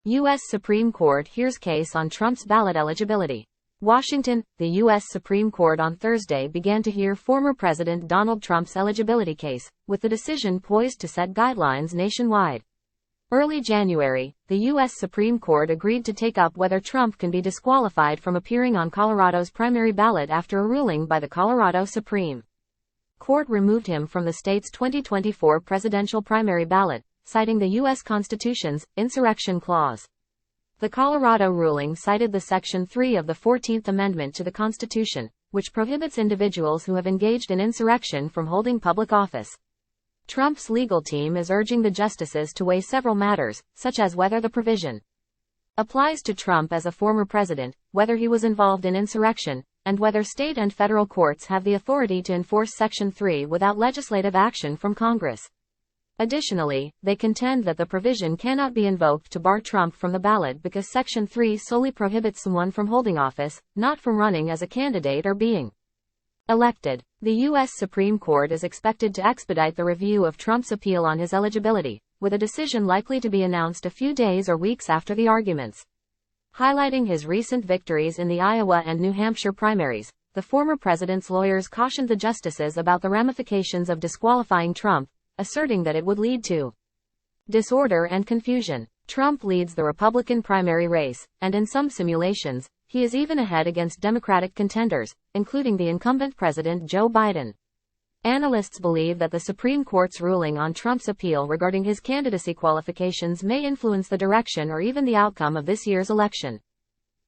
U.S. Supreme Court hears case on Trump's ballot eligibility. Washington, the U.S. Supreme Court on Thursday began to hear former President Donald Trump's eligibility case, with the decision poised to set guidelines nationwide. Early January, the U.S. Supreme Court agreed to take up whether Trump can be disqualified from appearing on Colorado's primary ballot after a ruling by the Colorado Supreme Court removed him from the state's 2024 presidential primary ballot, citing the U.S. Constitution's insurrection clause. The Colorado ruling cited the Section 3 of the 14th Amendment to the Constitution, which prohibits individuals who have engaged in insurrection from holding public office. Trump's legal team is urging the justices to weigh several matters, such as whether the provision applies to Trump as a former president, whether he was involved in insurrection, and whether state and federal courts have the authority to enforce Section 3 without legislative action from Congress. Additionally, they contend that the provision cannot be invoked to bar Trump from the ballot because Section 3 solely prohibits someone from holding office, not from running as a candidate or being elected. The U.S. Supreme Court is expected to expedite the review of Trump's appeal on his eligibility, with a decision likely to be announced a few days or weeks after the arguments. Highlighting his recent victories in the Iowa and New Hampshire primaries, the former president's lawyers cautioned the justices about the ramifications of disqualifying Trump, asserting that it would lead to disorder and confusion. Trump leads the Republican primary race, and in some simulations, he is even ahead against Democratic contenders, including the incumbent President Joe Biden. Analysts believe that the Supreme Court's ruling on Trump's appeal regarding his candidacy qualifications may influence the direction or even the outcome of this year's election.